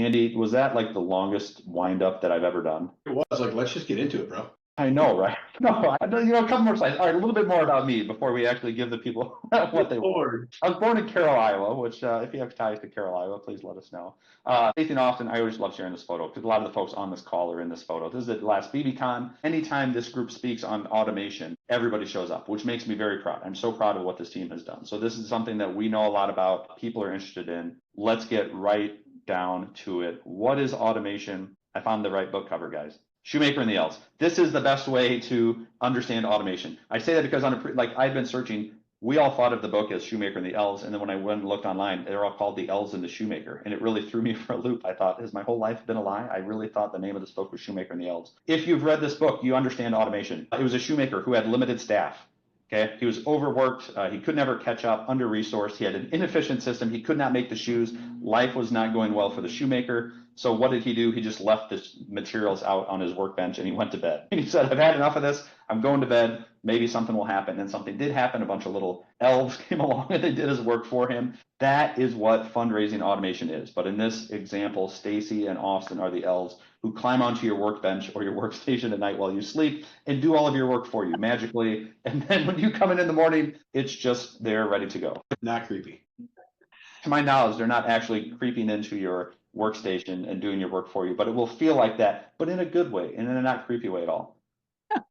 Andy, was that like the longest wind up that I've ever done? It was like, let's just get into it, bro. I know, right? No, a couple more slides. All right, a little bit more about me before we actually give the people what they want. I was born in Carroll, Iowa, which if you have ties to Carroll, Iowa, please let us know. Based in Austin, I always love sharing this photo because a lot of the folks on this call are in this photo. This is the last BBCon. Anytime this group speaks on automation, everybody shows up, which makes me very proud. I'm so proud of what this team has done. So this is something that we know a lot about, people are interested in. Let's get right down to it. What is automation? I found the right book cover, guys. Shoemaker and the Elves. This is the best way to understand automation. I say that because I've been searching. We all thought of the book as Shoemaker and the Elves, and then when I went and looked online, they're all called the Elves and the Shoemaker, and it really threw me for a loop. I thought, has my whole life been a lie? I really thought the name of this book was Shoemaker and the Elves. If you've read this book, you understand automation. It was a shoemaker who had limited staff. Okay, he was overworked. He could never catch up, under-resourced. He had an inefficient system. He could not make the shoes. Life was not going well for the shoemaker. So what did he do? He just left his materials out on his workbench and he went to bed. And he said, I've had enough of this. I'm going to bed. Maybe something will happen. And something did happen. A bunch of little elves came along and they did his work for him. That is what fundraising automation is. But in this example, Stacy and Austin are the elves who climb onto your workbench or your workstation at night while you sleep and do all of your work for you magically. And then when you come in the morning, it's just there ready to go. Not creepy. To my knowledge, they're not actually creeping into your workstation and doing your work for you, but it will feel like that, but in a good way and in a not creepy way at all.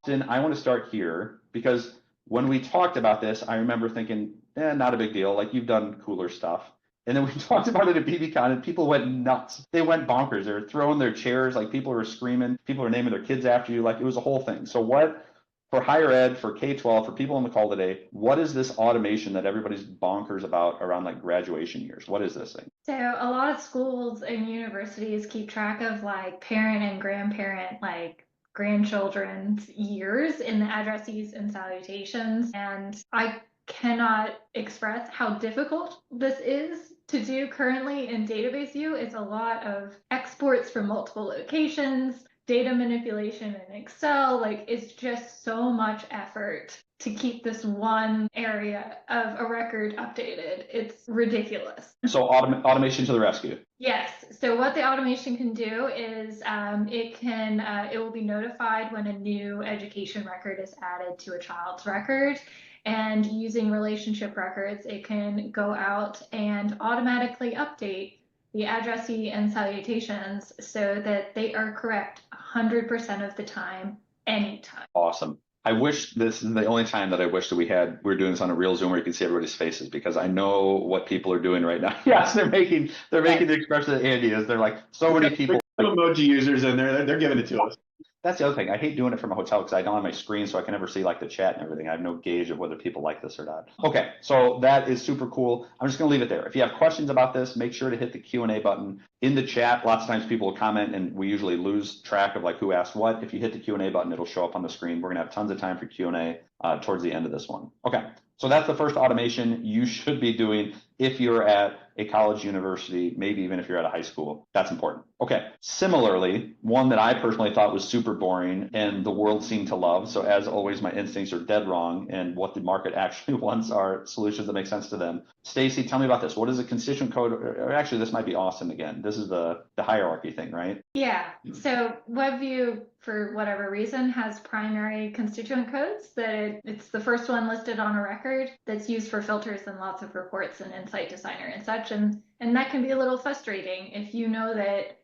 Then I want to start here because when we talked about this, I remember thinking, not a big deal. Like, you've done cooler stuff. And then we talked about it at BBCon and people went nuts. They went bonkers. They were throwing their chairs, like people were screaming, people were naming their kids after you. Like, it was a whole thing. So what, for higher ed, for K-12, for people on the call today, what is this automation that everybody's bonkers about around like graduation years? What is this thing? So a lot of schools and universities keep track of like parent and grandparent, like grandchildren's years in the addresses and salutations. And I cannot express how difficult this is to do currently in database view. It's a lot of exports from multiple locations, data manipulation in Excel. Like, it's just so much effort to keep this one area of a record updated. It's ridiculous. So automation to the rescue. Yes. So what the automation can do is it will be notified when a new education record is added to a child's record. And using relationship records, it can go out and automatically update the addressee and salutations so that they are correct 100% of the time, anytime. Awesome. I wish this is the only time that I wish that we were doing this on a real Zoom where you can see everybody's faces, because I know what people are doing right now. Yes, they're making the expression that Andy is. They're like, so many people. Emoji users in there, they're giving it to us. That's the other thing. I hate doing it from a hotel because I don't have my screen, so I can never see like the chat and everything. I have no gauge of whether people like this or not. Okay, so that is super cool. I'm just going to leave it there. If you have questions about this, make sure to hit the Q&A button in the chat. Lots of times people will comment and we usually lose track of like who asked what. If you hit the Q&A button, it'll show up on the screen. We're going to have tons of time for Q&A towards the end of this one. Okay, so that's the first automation you should be doing if you're at a college, university, maybe even if you're at a high school. That's important. Okay, similarly, one that I personally thought was super boring and the world seemed to love. So as always, my instincts are dead wrong, and what the market actually wants are solutions that make sense to them. Stacy, tell me about this. What is a constituent code? Or actually, this might be Austin again. This is the hierarchy thing, right? Yeah. So WebView, for whatever reason, has primary constituent codes that it's the first one listed on a record that's used for filters and lots of reports and Insight Designer and such. And that can be a little frustrating if you know that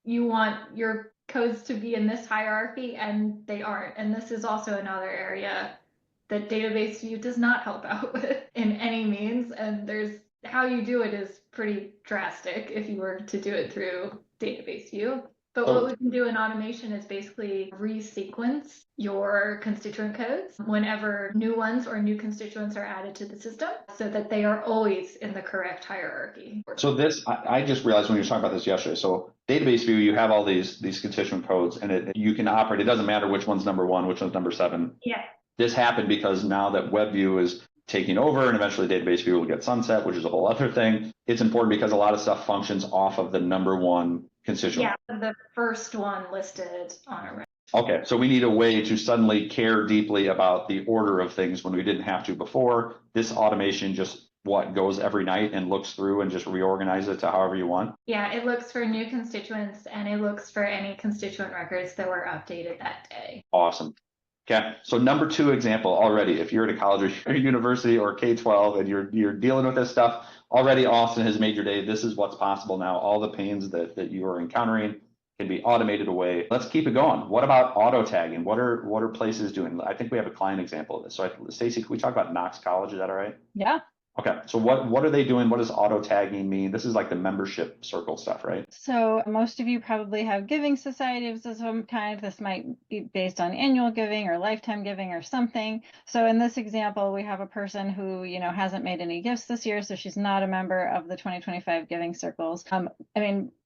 you want your codes to be in this hierarchy and they aren't. And this is also another area that database view does not help out with in any means. And how you do it is pretty drastic if you were to do it through database view. But what we can do in automation is basically resequence your constituent codes whenever new ones or new constituents are added to the system so that they are always in the correct hierarchy. So this, I just realized when you were talking about this yesterday. So database view, you have all these constituent codes and you can operate. It doesn't matter which one's number 1, which one's number 7. Yeah. This happened because now that WebView is taking over and eventually database view will get sunset, which is a whole other thing. It's important because a lot of stuff functions off of the number 1 constituent. Yeah, the first one listed on a record. Okay, so we need a way to suddenly care deeply about the order of things when we didn't have to before. This automation just goes every night and looks through and just reorganizes it to however you want? Yeah, it looks for new constituents and it looks for any constituent records that were updated that day. Awesome. Okay, so number 2 example already, if you're at a college or university or K-12 and you're dealing with this stuff, already Austin has made your day. This is what's possible now. All the pains that you are encountering can be automated away. Let's keep it going. What about auto tagging? What are places doing? I think we have a client example of this. So Stacey, can we talk about Knox College? Is that all right? Yeah. Okay, so what are they doing? What does auto tagging mean? This is like the membership circle stuff, right? So most of you probably have giving societies of some kind. This might be based on annual giving or lifetime giving or something. So in this example, we have a person who, hasn't made any gifts this year, so she's not a member of the 2025 giving circles.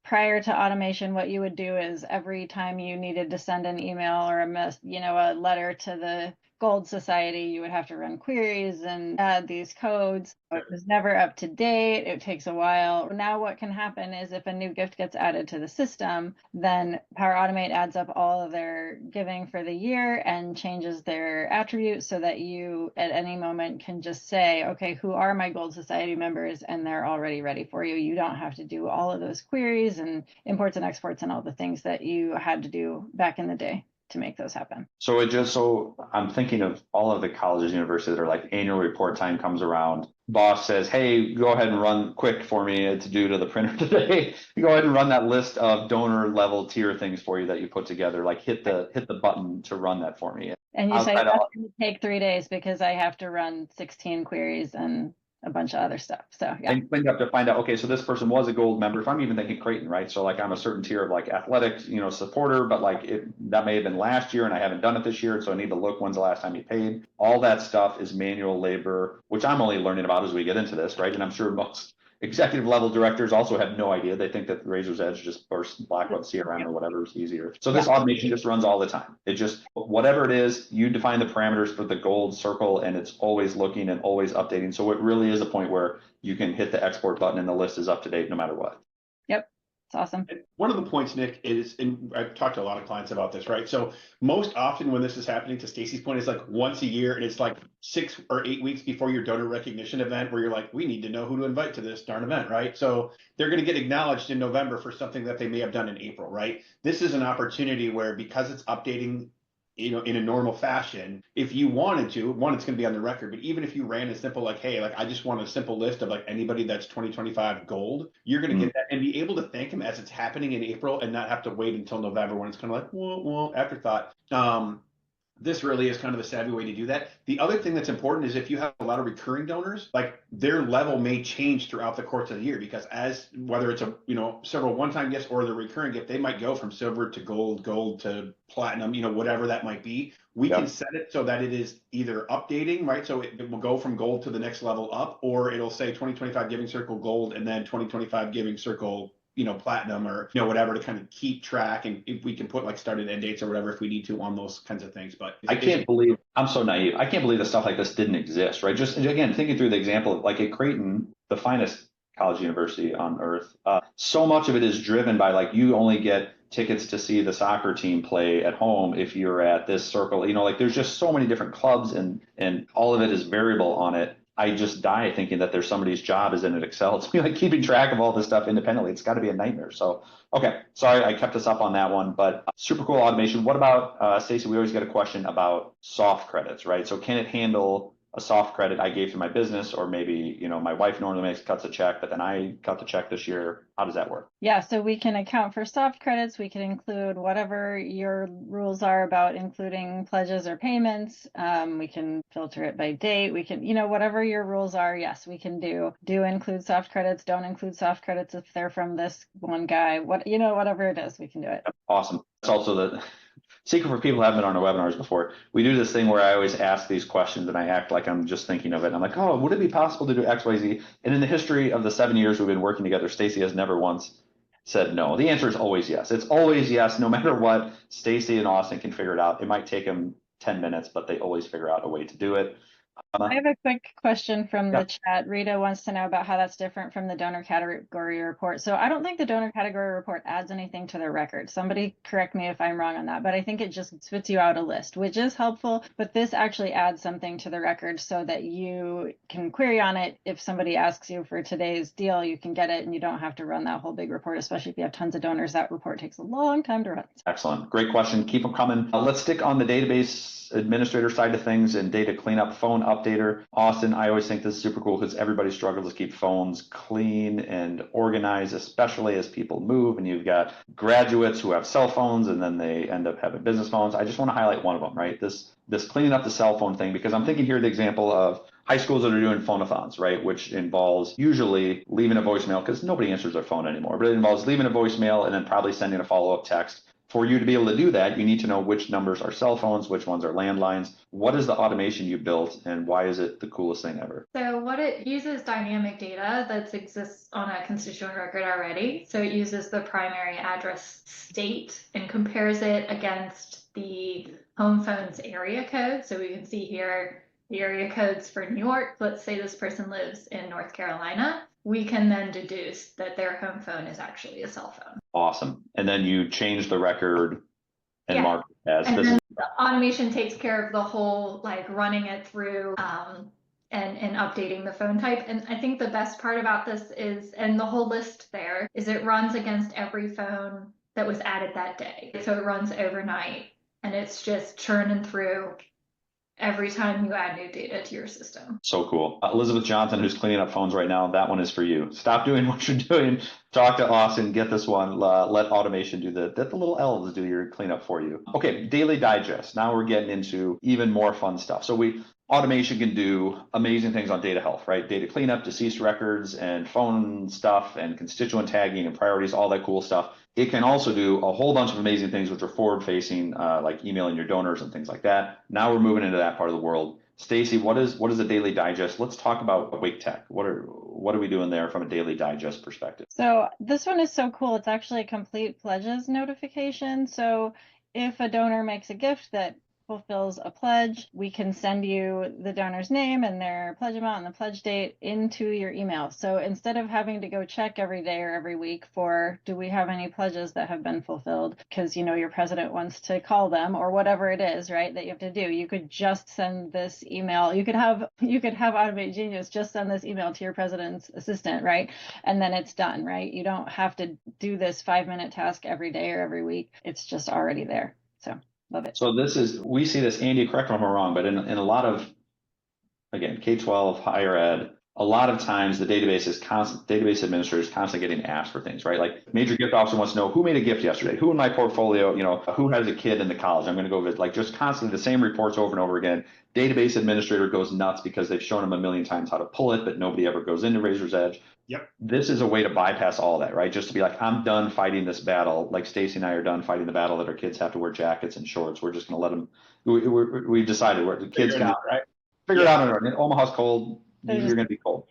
Prior to automation, what you would do is every time you needed to send an email or a letter to the Gold Society, you would have to run queries and add these codes. It was never up to date. It takes a while. Now what can happen is if a new gift gets added to the system, then Power Automate adds up all of their giving for the year and changes their attributes so that you at any moment can just say, okay, who are my Gold Society members? And they're already ready for you. You don't have to do all of those queries and imports and exports and all the things that you had to do back in the day to make those happen. So I'm thinking of all of the colleges, universities that are like annual report time comes around. Boss says, hey, go ahead and run quick for me to do to the printer today. You go ahead and run that list of donor level tier things for you that you put together. Like hit the button to run that for me. And you say that's going to take 3 days because I have to run 16 queries and a bunch of other stuff. So yeah. And you have to find out, okay, so this person was a gold member. If I'm even thinking Creighton, right? So like I'm a certain tier of like athletics, supporter, but like that may have been last year and I haven't done it this year. So I need to look when's the last time you paid. All that stuff is manual labor, which I'm only learning about as we get into this, right? And I'm sure most executive level directors also have no idea. They think that Razor's Edge or Blackbaud CRM or whatever is easier. So this automation just runs all the time. It just, whatever it is, you define the parameters for the gold circle and it's always looking and always updating. So it really is a point where you can hit the export button and the list is up to date no matter what. Yep. It's awesome. And one of the points, Nick, is, and I've talked to a lot of clients about this, right? So most often when this is happening, to Stacey's point, is like once a year, and it's like 6 or 8 weeks before your donor recognition event, where you're like, we need to know who to invite to this darn event, right? So they're going to get acknowledged in November for something that they may have done in April, right? This is an opportunity where, because it's updating in a normal fashion, if you wanted to, one, it's going to be on the record, but even if you ran a simple, like, hey, like I just want a simple list of like anybody that's 2025 gold, you're going to get that and be able to thank them as it's happening in April and not have to wait until November when it's kind of like, well, afterthought. This really is kind of a savvy way to do that. The other thing that's important is if you have a lot of recurring donors, like their level may change throughout the course of the year, because whether it's several one-time gifts or the recurring gift, they might go from silver to gold to platinum, whatever that might be. We can set it so that it is either updating, right? So it will go from gold to the next level up, or it'll say 2025 Giving Circle gold and then 2025 Giving Circle platinum or whatever, to kind of keep track, and if we can put like start and end dates or whatever if we need to on those kinds of things. But I can't believe, I'm so naive. I can't believe that stuff like this didn't exist, right? Just again, thinking through the example of like at Creighton, the finest college university on earth, so much of it is driven by like you only get tickets to see the soccer team play at home if you're at this circle, like there's just so many different clubs and all of it is variable on it. I just die thinking that there's somebody's job is in an Excel. It's like keeping track of all this stuff independently. It's got to be a nightmare. So, okay, sorry I kept us up on that one, but super cool automation. What about, Stacey, we always get a question about soft credits, right? So can it handle a soft credit I gave to my business, or maybe, my wife normally cuts a check, but then I cut the check this year. How does that work? Yeah, so we can account for soft credits. We can include whatever your rules are about including pledges or payments. We can filter it by date. We can, whatever your rules are, yes, we can do include soft credits, don't include soft credits if they're from this one guy, whatever it is, we can do it. Awesome. It's also the secret for people who haven't been on our webinars before. We do this thing where I always ask these questions and I act like I'm just thinking of it. I'm like, oh, would it be possible to do X, Y, Z? And in the history of the 7 years we've been working together, Stacey has never once said no. The answer is always yes. It's always yes, no matter what. Stacey and Austin can figure it out. It might take them 10 minutes, but they always figure out a way to do it. I have a quick question from Yeah. the chat. Rita wants to know about how that's different from the donor category report. So I don't think the donor category report adds anything to the record. Somebody correct me if I'm wrong on that, but I think it just spits you out a list, which is helpful. But this actually adds something to the record so that you can query on it. If somebody asks you for today's deal, you can get it and you don't have to run that whole big report, especially if you have tons of donors. That report takes a long time to run. Excellent. Great question. Keep them coming. Let's stick on the database administrator side of things and data cleanup, phone updater. Austin, I always think this is super cool because everybody struggles to keep phones clean and organized, especially as people move and you've got graduates who have cell phones and then they end up having business phones. I just want to highlight one of them, right? This cleaning up the cell phone thing, because I'm thinking here the example of high schools that are doing phone-a-thons, right? Which involves usually leaving a voicemail because nobody answers their phone anymore, but it involves leaving a voicemail and then probably sending a follow-up text. For you to be able to do that, you need to know which numbers are cell phones, which ones are landlines. What is the automation you built and why is it the coolest thing ever? So what it uses dynamic data that exists on a constituent record already. So it uses the primary address state and compares it against the home phone's area code. So we can see here the area codes for New York. Let's say this person lives in North Carolina. We can then deduce that their home phone is actually a cell phone. Awesome. And then you change the record and mark it as And this. then the automation takes care of the whole, like running it through and updating the phone type. And I think the best part about this is, and the whole list there, is it runs against every phone that was added that day. So it runs overnight and it's just churning through every time you add new data to your system. So cool. Elizabeth Johnson, who's cleaning up phones right now, that one is for you. Stop doing what you're doing. Talk to Austin, get this one. Let automation do let the little elves do your cleanup for you. Okay, daily digest. Now we're getting into even more fun stuff. So automation can do amazing things on data health, right? Data cleanup, deceased records, and phone stuff, and constituent tagging and priorities, all that cool stuff. It can also do a whole bunch of amazing things which are forward-facing, like emailing your donors and things like that. Now we're moving into that part of the world. Stacy, what is a daily digest? Let's talk about Wake Tech. What are we doing there from a daily digest perspective? So this one is so cool. It's actually a complete pledges notification. So if a donor makes a gift that fulfills a pledge, we can send you the donor's name and their pledge amount and the pledge date into your email. So instead of having to go check every day or every week for, do we have any pledges that have been fulfilled? Because, your president wants to call them or whatever it is, right, that you have to do. You could just send this email. You could have Automate Genius just send this email to your president's assistant, right? And then it's done, right? You don't have to do this 5-minute task every day or every week. It's just already there. So love it. So we see this, Andy, correct me if I'm wrong, but in a lot of, again, K-12, higher ed, a lot of times the database administrators constantly getting asked for things, right? Like major gift officer wants to know who made a gift yesterday, who in my portfolio, who has a kid in the college I'm going to go visit, like just constantly the same reports over and over again. Database administrator goes nuts because they've shown them a million times how to pull it, but nobody ever goes into Razor's Edge. Yep. This is a way to bypass all that, right? Just to be like, I'm done fighting this battle. Like Stacy and I are done fighting the battle that our kids have to wear jackets and shorts. We're just going to let them. We've decided where the kids Figure it out, right? Figure it out. In Omaha's cold. You're going to be cold.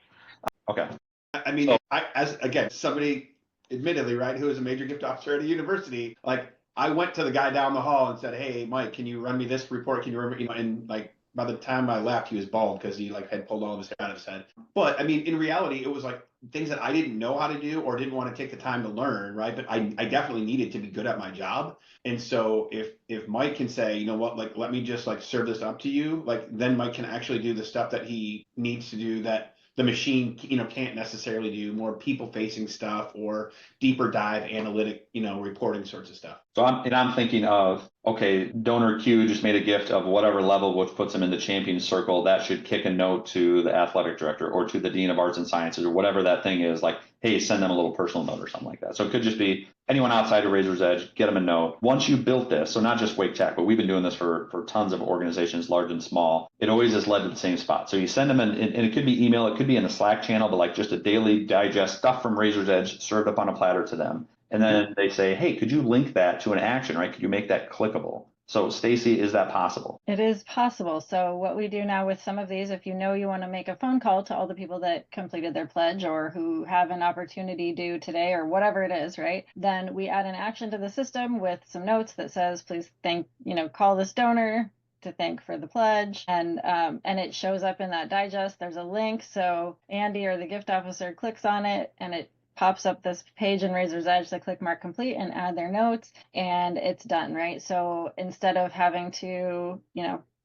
Okay. I mean, as somebody, admittedly, right, who is a major gift officer at a university, like I went to the guy down the hall and said, "Hey, Mike, can you run me this report? Can you remember?" And like by the time I left, he was bald because he like had pulled all of his hair out of his head. But I mean, in reality, it was like things that I didn't know how to do or didn't want to take the time to learn, right? But I definitely needed to be good at my job. And so if Mike can say, you know what, like let me just like serve this up to you, like then Mike can actually do the stuff that he needs to do that the machine, can't necessarily do, more people-facing stuff or deeper dive analytic, reporting sorts of stuff. So I'm thinking of, okay, donor Q just made a gift of whatever level, which puts them in the champion circle. That should kick a note to the athletic director or to the dean of arts and sciences or whatever that thing is. Like, hey, send them a little personal note or something like that. So it could just be anyone outside of Razor's Edge, get them a note. Once you built this, so not just Wake Tech, but we've been doing this for tons of organizations, large and small. It always has led to the same spot. So you send them and it could be email, it could be in the Slack channel, but like just a daily digest stuff from Razor's Edge served up on a platter to them. And then they say, hey, could you link that to an action, right? Could you make that clickable? So Stacy, is that possible? It is possible. So what we do now with some of these, if you want to make a phone call to all the people that completed their pledge or who have an opportunity due today or whatever it is, right? Then we add an action to the system with some notes that says, please call this donor to thank for the pledge, and it shows up in that digest. There's a link, so Andy or the gift officer clicks on it, and it pops up this page in Razor's Edge. They click mark complete and add their notes, and it's done, right? So instead of having to,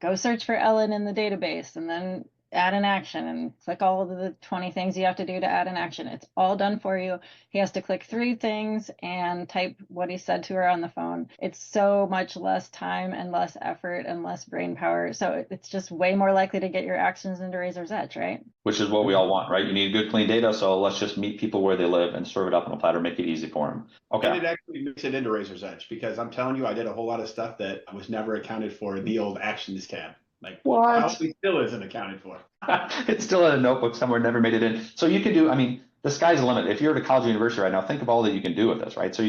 go search for Ellen in the database and then add an action and click all of the 20 things you have to do to add an action, it's all done for you. He has to click 3 things and type what he said to her on the phone. It's so much less time and less effort and less brain power. So it's just way more likely to get your actions into Razor's Edge, right? Which is what we all want, right? You need good, clean data. So let's just meet people where they live and serve it up on a platter, make it easy for them. Okay. And it actually makes it into Razor's Edge, because I'm telling you, I did a whole lot of stuff that was never accounted for in the old Actions tab. Like, what? Probably still isn't accounted for. It's still in a notebook somewhere, never made it in. So you can do, the sky's the limit. If you're at a college or university right now, think of all that you can do with this, right? So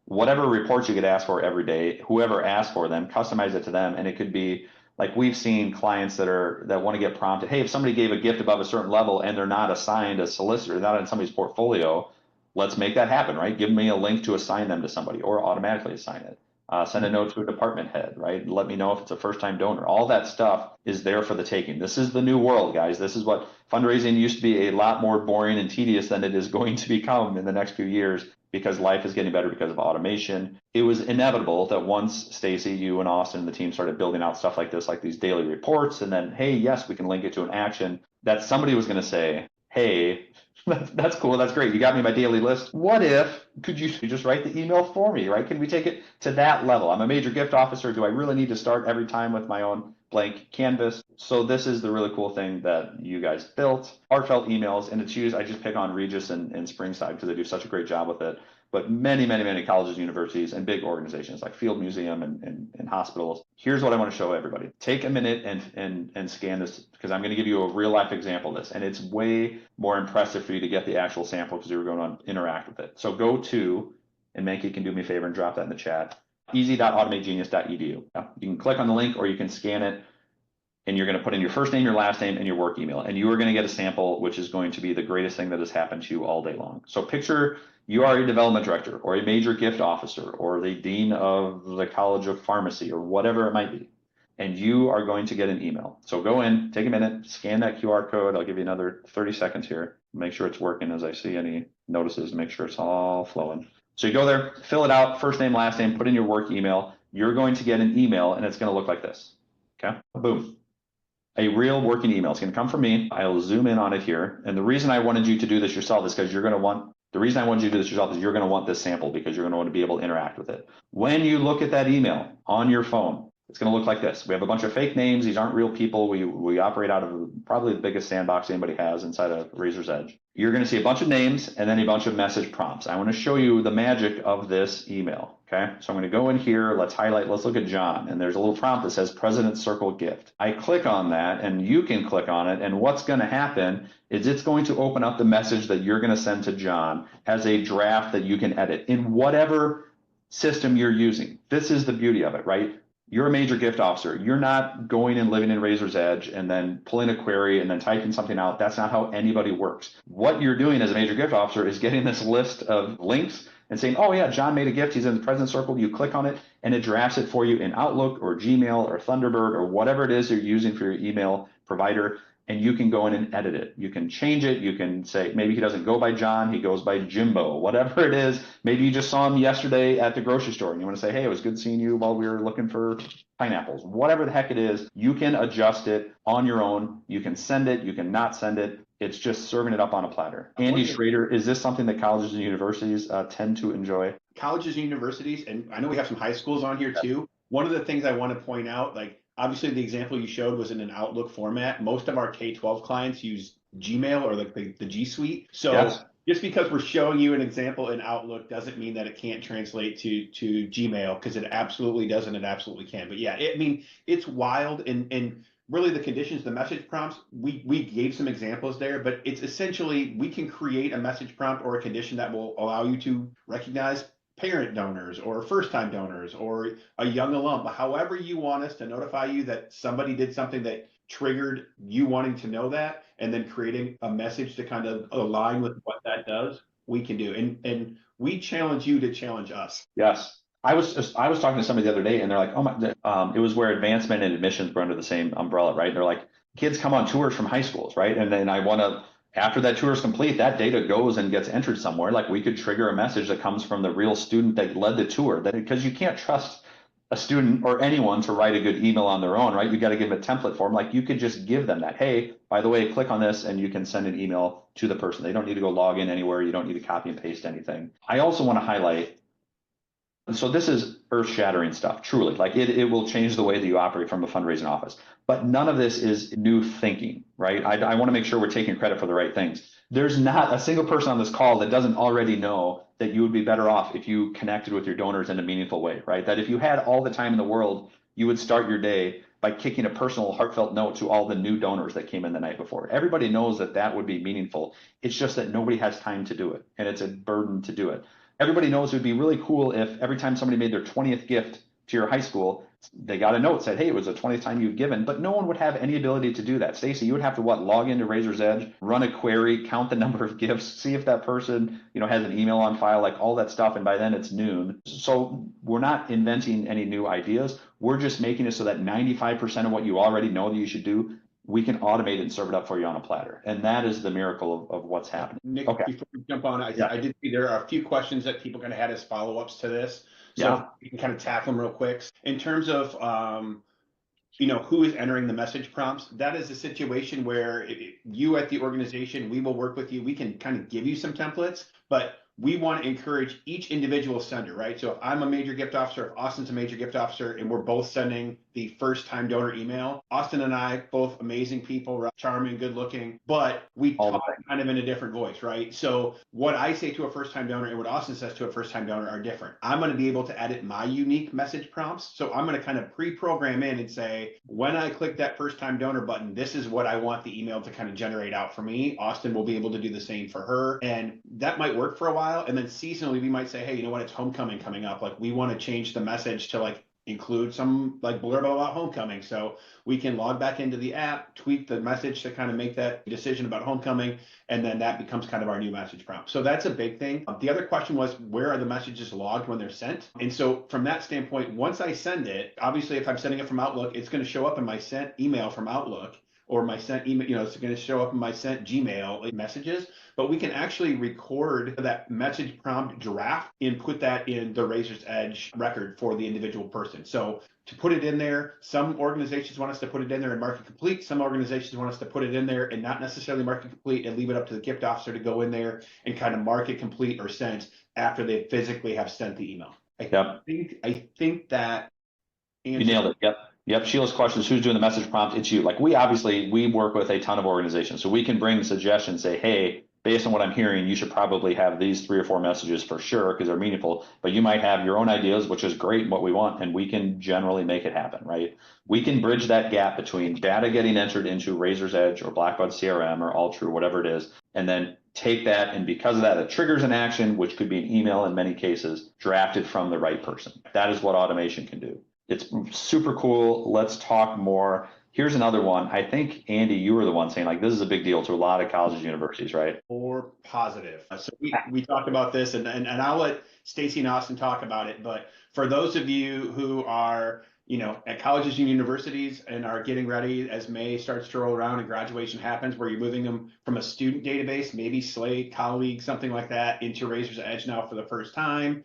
whatever reports you get asked for every day, whoever asked for them, customize it to them. And it could be like, we've seen clients that want to get prompted. Hey, if somebody gave a gift above a certain level and they're not assigned a solicitor, not in somebody's portfolio, let's make that happen, right? Give me a link to assign them to somebody or automatically assign it. Send a note to a department head, right? Let me know if it's a first-time donor. All that stuff is there for the taking. This is the new world, guys. This is what fundraising used to be, a lot more boring and tedious than it is going to become in the next few years, because life is getting better because of automation. It was inevitable that once, Stacy, you and Austin and the team started building out stuff like this, like these daily reports, and then, hey, yes, we can link it to an action, that somebody was going to say, hey, that's cool. That's great. You got me my daily list. What if, could you just write the email for me, right? Can we take it to that level? I'm a major gift officer. Do I really need to start every time with my own blank canvas? So this is the really cool thing that you guys built. Heartfelt emails, and it's used, I just pick on Regis and Springside because they do such a great job with it. But many, many, many colleges, universities, and big organizations like Field Museum and hospitals. Here's what I want to show everybody. Take a minute and scan this, because I'm going to give you a real life example of this. And it's way more impressive for you to get the actual sample because you're going to interact with it. So go to, and Mankey can do me a favor and drop that in the chat, easy.automategenius.edu. You can click on the link or you can scan it, and you're going to put in your first name, your last name, and your work email. And you are going to get a sample, which is going to be the greatest thing that has happened to you all day long. So picture you are a development director or a major gift officer or the dean of the College of Pharmacy or whatever it might be, and you are going to get an email. So go in, take a minute, scan that QR code. I'll give you another 30 seconds here. Make sure it's working as I see any notices, make sure it's all flowing. So you go there, fill it out, first name, last name, put in your work email. You're going to get an email, and it's going to look like this. Okay, boom. A real working email. It's going to come from me. I'll zoom in on it here. And the reason I wanted you to do this yourself is because you're going to want, the reason I wanted you to do this yourself is you're going to want this sample because you're going to want to be able to interact with it. When you look at that email on your phone, it's going to look like this. We have a bunch of fake names. These aren't real people. We operate out of probably the biggest sandbox anybody has inside of Razor's Edge. You're going to see a bunch of names and then a bunch of message prompts. I want to show you the magic of this email. Okay, so I'm going to go in here. Let's look at John. And there's a little prompt that says President's Circle gift. I click on that, and you can click on it. And what's going to happen is it's going to open up the message that you're going to send to John as a draft that you can edit in whatever system you're using. This is the beauty of it, right? You're a major gift officer. You're not going and living in Razor's Edge and then pulling a query and then typing something out. That's not how anybody works. What you're doing as a major gift officer is getting this list of links and saying, oh yeah, John made a gift. He's in the President's Circle. You click on it and it drafts it for you in Outlook or Gmail or Thunderbird or whatever it is you're using for your email provider. And you can go in and edit it. You can change it. You can say, maybe he doesn't go by John, he goes by Jimbo, whatever it is. Maybe you just saw him yesterday at the grocery store and you want to say, hey, it was good seeing you while we were looking for pineapples. Whatever the heck it is, you can adjust it on your own. You can send it, you can not send it. It's just serving it up on a platter. Andy Schrader, is this something that colleges and universities tend to enjoy? Colleges and universities, and I know we have some high schools on here too. One of the things I want to point out, like, obviously, the example you showed was in an Outlook format. Most of our K-12 clients use Gmail or like the G Suite. So yes. Just because we're showing you an example in Outlook doesn't mean that it can't translate to Gmail, because it absolutely does and it absolutely can. But yeah, it's wild. And really the conditions, the message prompts, we gave some examples there, but it's essentially we can create a message prompt or a condition that will allow you to recognize parent donors or first-time donors or a young alum, however you want us to notify you that somebody did something that triggered you wanting to know that, and then creating a message to kind of align with what that does, we can do. And we challenge you to challenge us. Yes. I was talking to somebody the other day, and they're like, "Oh my!" It was where advancement and admissions were under the same umbrella, right? They're like, kids come on tours from high schools, right? And then I want to, after that tour is complete, that data goes and gets entered somewhere. Like we could trigger a message that comes from the real student that led the tour, that because you can't trust a student or anyone to write a good email on their own, right? You got to give them a template form. Like you could just give them that. Hey, by the way, click on this and you can send an email to the person. They don't need to go log in anywhere. You don't need to copy and paste anything. I also want to highlight, so this is earth-shattering stuff, truly. Like it will change the way that you operate from a fundraising office. But none of this is new thinking, right? I want to make sure we're taking credit for the right things. There's not a single person on this call that doesn't already know that you would be better off if you connected with your donors in a meaningful way, right? That if you had all the time in the world, you would start your day by kicking a personal, heartfelt note to all the new donors that came in the night before. Everybody knows that that would be meaningful. It's just that nobody has time to do it, and it's a burden to do it. Everybody knows it would be really cool if every time somebody made their 20th gift to your high school, they got a note said, hey, it was the 20th time you've given, but no one would have any ability to do that. Stacy, you would have to log into Razor's Edge, run a query, count the number of gifts, see if that person, has an email on file, like all that stuff. And by then it's noon. So we're not inventing any new ideas. We're just making it so that 95% of what you already know that you should do, we can automate it and serve it up for you on a platter. And that is the miracle of what's happening. Nick, okay. Before we jump on, I did see there are a few questions that people kind of had as follow-ups to this. So you can kind of tackle them real quick. In terms of, who is entering the message prompts, that is a situation where you at the organization, we will work with you. We can kind of give you some templates, but we want to encourage each individual sender, right? So if I'm a major gift officer, if Austin's a major gift officer, and we're both sending the first time donor email, Austin and I, both amazing people, charming, good looking, but we talk kind of in a different voice, right? So what I say to a first time donor and what Austin says to a first time donor are different. I'm going to be able to edit my unique message prompts. So I'm going to kind of pre-program in and say, when I click that first time donor button, this is what I want the email to kind of generate out for me. Austin will be able to do the same for her. And that might work for a while. And then seasonally, we might say, hey, you know what? It's homecoming coming up. Like we want to change the message to include some blurb about homecoming. So we can log back into the app, tweak the message to kind of make that decision about homecoming. And then that becomes kind of our new message prompt. So that's a big thing. The other question was, where are the messages logged when they're sent? And so from that standpoint, once I send it, obviously if I'm sending it from Outlook, it's going to show up in my sent email from Outlook, or my sent email, it's going to show up in my sent Gmail messages, but we can actually record that message prompt draft and put that in the Razor's Edge record for the individual person. So to put it in there, some organizations want us to put it in there and mark it complete. Some organizations want us to put it in there and not necessarily mark it complete and leave it up to the gift officer to go in there and kind of mark it complete or sent after they physically have sent the email. I think that you nailed it. Yep. Sheila's question is, who's doing the message prompt? It's you. Like we work with a ton of organizations, so we can bring suggestions, say, hey, based on what I'm hearing, you should probably have these 3 or 4 messages for sure because they're meaningful, but you might have your own ideas, which is great and what we want, and we can generally make it happen, right? We can bridge that gap between data getting entered into Razor's Edge or Blackbaud CRM or Alltrue, whatever it is, and then take that, and because of that, it triggers an action, which could be an email in many cases, drafted from the right person. That is what automation can do. It's super cool. Let's talk more. Here's another one. I think, Andy, you were the one saying this is a big deal to a lot of colleges and universities, right? Or positive. So we talked about this, and I'll let Stacy and Austin talk about it. But for those of you who are, at colleges and universities and are getting ready as May starts to roll around and graduation happens, where you're moving them from a student database, maybe Slate, Colleague, something like that, into Razor's Edge now for the first time.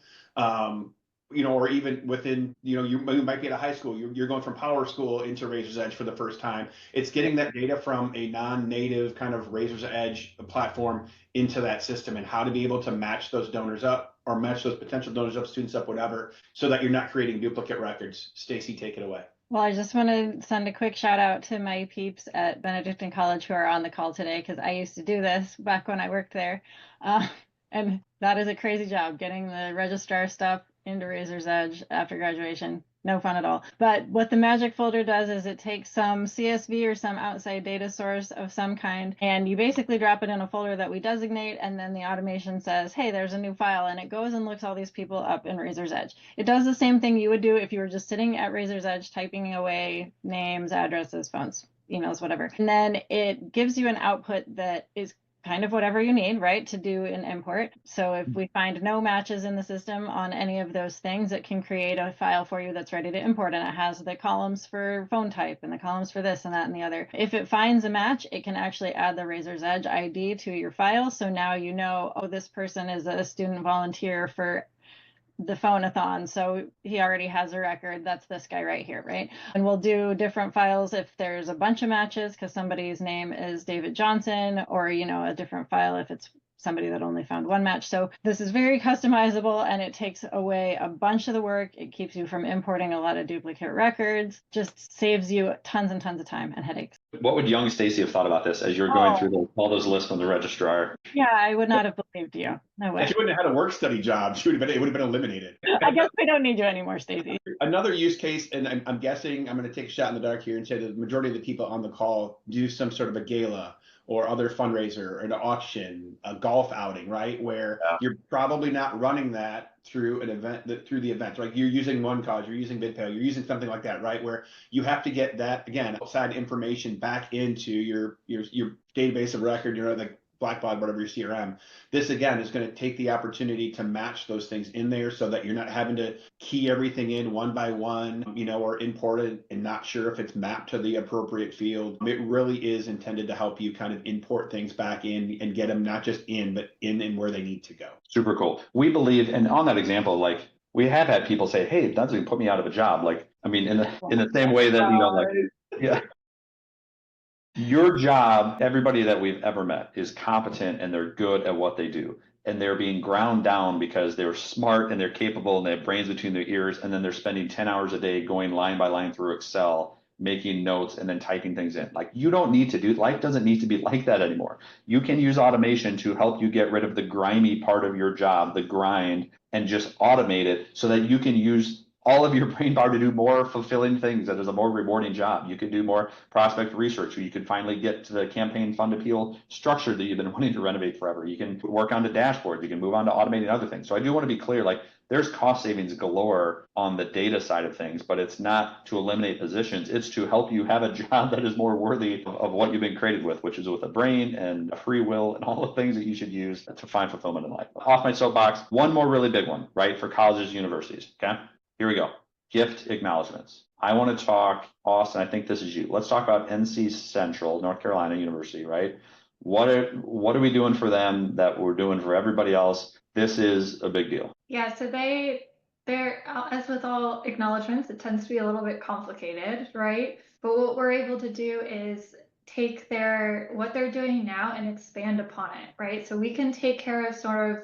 Or even within, you might be at a high school, you're going from Power School into Razor's Edge for the first time. It's getting that data from a non-native kind of Razor's Edge platform into that system, and how to be able to match those donors up, or match those potential donors up, students up, whatever, so that you're not creating duplicate records. Stacy, take it away. Well, I just want to send a quick shout out to my peeps at Benedictine College who are on the call today, because I used to do this back when I worked there. And that is a crazy job, getting the registrar stuff into Razor's Edge after graduation. No fun at all. But what the magic folder does is it takes some CSV or some outside data source of some kind, and you basically drop it in a folder that we designate, and then the automation says, hey, there's a new file, and it goes and looks all these people up in Razor's Edge. It does the same thing you would do if you were just sitting at Razor's Edge typing away names, addresses, phones, emails, whatever. And then it gives you an output that is kind of whatever you need, right, to do an import. So if we find no matches in the system on any of those things, it can create a file for you that's ready to import, and it has the columns for phone type and the columns for this and that and the other. If it finds a match, it can actually add the Razor's Edge ID to your file. So now you know, oh, this person is a student volunteer for the phone-a-thon, so he already has a record. That's this guy right here, right? And we'll do different files if there's a bunch of matches because somebody's name is David Johnson, or a different file if it's somebody that only found one match. So this is very customizable, and it takes away a bunch of the work. It keeps you from importing a lot of duplicate records, just saves you tons and tons of time and headaches. What would young Stacy have thought about this as you're going through all those lists from the registrar? Yeah, I would not have believed you. No way. She wouldn't have had a work study job. It would have been eliminated. I guess we don't need you anymore, Stacy. Another use case, and I'm guessing I'm going to take a shot in the dark here and say that the majority of the people on the call do some sort of a gala or other fundraiser or an auction, a golf outing, right? Where you're probably not running that through an event, through the event. Like you're using OneCause, you're using BidPay, you're using something like that, right? Where you have to get that, again, outside information back into your database of record, like Blackbaud, whatever your CRM. This again is going to take the opportunity to match those things in there so that you're not having to key everything in one by one, or import it and not sure if it's mapped to the appropriate field. It really is intended to help you kind of import things back in and get them not just in, but in and where they need to go. Super cool. We believe, and on that example, like we have had people say, hey, that's going to put me out of a job. Like, I mean, in the same way that, yeah. Your job, everybody that we've ever met is competent and they're good at what they do. And they're being ground down because they're smart and they're capable and they have brains between their ears. And then they're spending 10 hours a day going line by line through Excel, making notes and then typing things in. Like you don't need to do, life doesn't need to be like that anymore. You can use automation to help you get rid of the grimy part of your job, the grind, and just automate it so that you can use all of your brain power to do more fulfilling things. That is a more rewarding job. You can do more prospect research. You can finally get to the campaign fund appeal structure that you've been wanting to renovate forever. You can work on the dashboard. You can move on to automating other things. So I do want to be clear, like there's cost savings galore on the data side of things, but it's not to eliminate positions. It's to help you have a job that is more worthy of what you've been created with, which is with a brain and a free will and all the things that you should use to find fulfillment in life. Off my soapbox, one more really big one, right? For colleges, universities, okay? Here we go. Gift acknowledgments. I want to talk, Austin, I think this is you. Let's talk about NC Central, North Carolina University, right? What are we doing for them that we're doing for everybody else? This is a big deal. Yeah, so they're, as with all acknowledgments, it tends to be a little bit complicated, right? But what we're able to do is take what they're doing now and expand upon it, right? So we can take care of sort of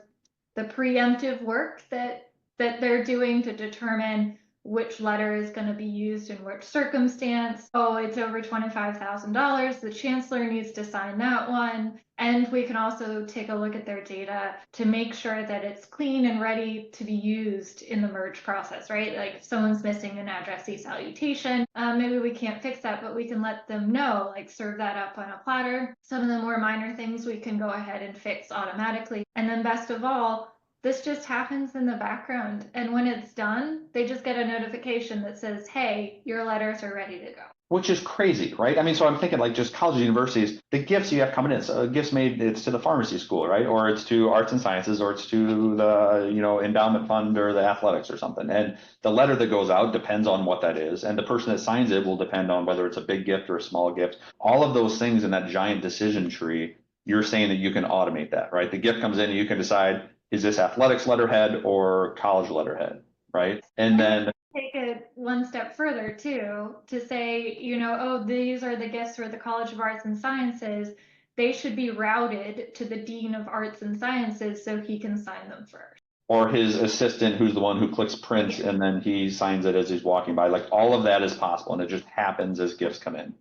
the preemptive work that they're doing to determine which letter is going to be used in which circumstance. Oh, it's over $25,000. The chancellor needs to sign that one. And we can also take a look at their data to make sure that it's clean and ready to be used in the merge process, right? Like if someone's missing an addressee salutation, maybe we can't fix that, but we can let them know, like serve that up on a platter. Some of the more minor things we can go ahead and fix automatically. And then best of all, this just happens in the background. And when it's done, they just get a notification that says, hey, your letters are ready to go. Which is crazy, right? I mean, so I'm thinking like just colleges, universities, the gifts you have coming in, so gifts made, it's to the pharmacy school, right? Or it's to arts and sciences, or it's to the, endowment fund or the athletics or something. And the letter that goes out depends on what that is. And the person that signs it will depend on whether it's a big gift or a small gift. All of those things in that giant decision tree, you're saying that you can automate that, right? The gift comes in and you can decide, is this athletics letterhead or college letterhead, right? And then take it one step further too, to say, oh, these are the gifts for the College of Arts and Sciences. They should be routed to the Dean of Arts and Sciences so he can sign them first. Or his assistant, who's the one who clicks print and then he signs it as he's walking by. Like all of that is possible, and it just happens as gifts come in.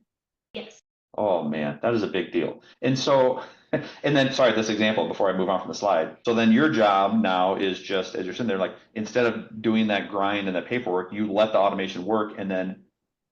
Yes. Oh man, that is a big deal. And so, and then, sorry, this example before I move on from the slide. So then your job now is just, as you're sitting there, like instead of doing that grind and that paperwork, you let the automation work, and then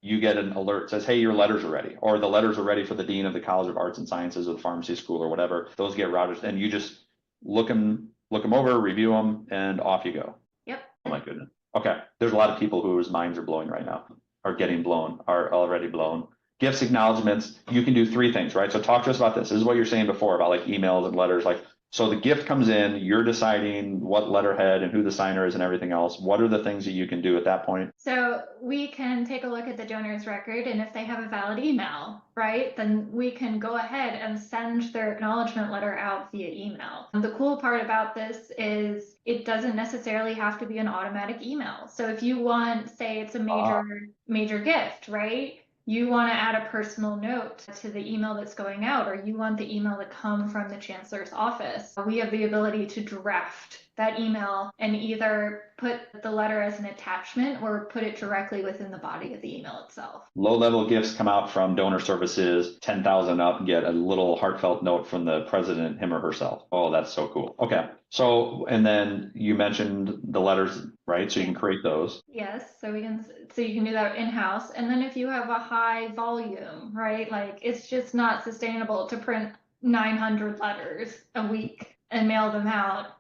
you get an alert that says, hey, your letters are ready, or the letters are ready for the Dean of the College of Arts and Sciences or the pharmacy school or whatever. Those get routed, and you just look them over, review them, and off you go. Yep. Oh my goodness. Okay. There's a lot of people whose minds are blowing right now, are getting blown, are already blown. gifts, acknowledgments, you can do three things, right? So talk to us about this. This is what you're saying before about like emails and letters. Like, so the gift comes in, you're deciding what letterhead and who the signer is and everything else. What are the things that you can do at that point? So we can take a look at the donor's record, and if they have a valid email, right, then we can go ahead and send their acknowledgement letter out via email. And the cool part about this is it doesn't necessarily have to be an automatic email. So if you want, say it's a major gift, right? You want to add a personal note to the email that's going out, or you want the email to come from the chancellor's office. We have the ability to draft that email and either put the letter as an attachment or put it directly within the body of the email itself. Low-level gifts come out from donor services, 10,000 up, get a little heartfelt note from the president, him or herself. Oh, that's so cool. Okay. So, and then you mentioned the letters, right? So you can create those. Yes, so you can do that in-house. And then if you have a high volume, right? Like it's just not sustainable to print 900 letters a week and mail them out.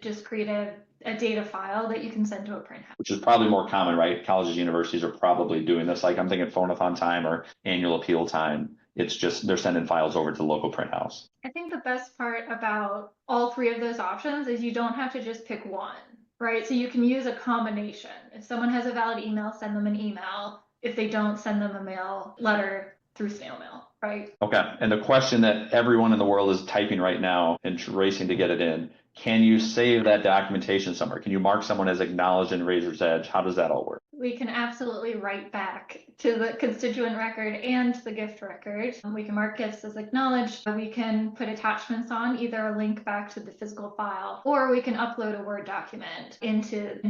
Just create a data file that you can send to a print house. Which is probably more common, right? Colleges, universities are probably doing this. Like I'm thinking phone-a-thon time or annual appeal time. It's just they're sending files over to the local print house. I think the best part about all three of those options is you don't have to just pick one, right? So you can use a combination. If someone has a valid email, send them an email. If they don't, send them a letter through snail mail, right? Okay. And the question that everyone in the world is typing right now and racing to get it in, can you save that documentation somewhere? Can you mark someone as acknowledged in Razor's Edge? How does that all work? We can absolutely write back to the constituent record and the gift record. We can mark gifts as acknowledged. We can put attachments on, either a link back to the physical file, or we can upload a Word document into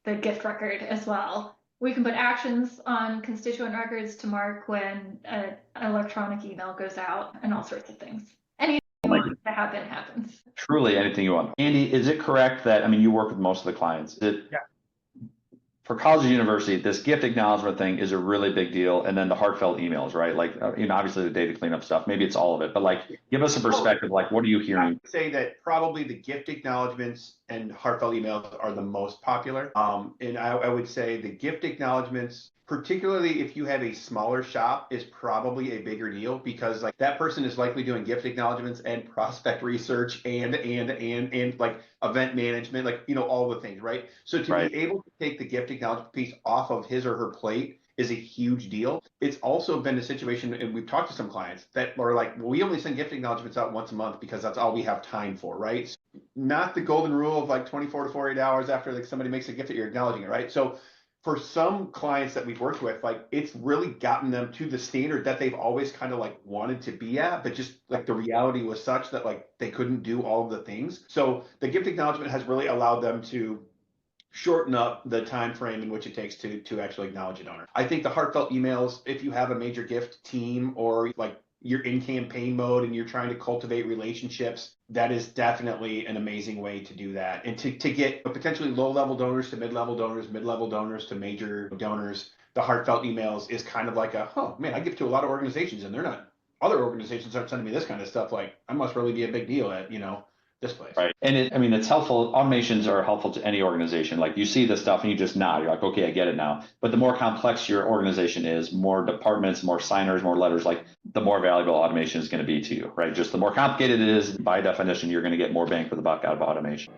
the gift record as well. We can put actions on constituent records to mark when an electronic email goes out and all sorts of things. Anything you want to happen happens. Truly anything you want. Andy, is it correct that, I mean, you work with most of the clients. Yeah. For college or university, this gift acknowledgement thing is a really big deal. And then the heartfelt emails, right? Like, obviously the data cleanup stuff, maybe it's all of it, but like, give us a perspective, like, what are you hearing? I would say that probably the gift acknowledgments and heartfelt emails are the most popular. And I would say the gift acknowledgments, particularly if you have a smaller shop, is probably a bigger deal because like that person is likely doing gift acknowledgments and prospect research and like event management, like, all the things, right? So to be able to take the gift acknowledgement piece off of his or her plate is a huge deal. It's also been a situation, and we've talked to some clients that are like, well, we only send gift acknowledgments out once a month because that's all we have time for, right? So not the golden rule of like 24 to 48 hours after like somebody makes a gift that you're acknowledging it, right? So for some clients that we've worked with, like it's really gotten them to the standard that they've always kind of like wanted to be at, but just like the reality was such that like they couldn't do all of the things. So the gift acknowledgement has really allowed them to shorten up the time frame in which it takes to actually acknowledge a donor. I think the heartfelt emails, if you have a major gift team or like you're in campaign mode and you're trying to cultivate relationships, that is definitely an amazing way to do that. And to get potentially low-level donors to mid-level donors, mid-level donors to major donors, the heartfelt emails is kind of like oh man, I give to a lot of organizations and they're not, other organizations aren't sending me this kind of stuff. Like I must really be a big deal at, this place. Right. And it's helpful. Automations are helpful to any organization. Like you see this stuff and you just nod. You're like, okay, I get it now. But the more complex your organization is, more departments, more signers, more letters, like the more valuable automation is going to be to you, right? Just the more complicated it is, by definition, you're going to get more bang for the buck out of automation.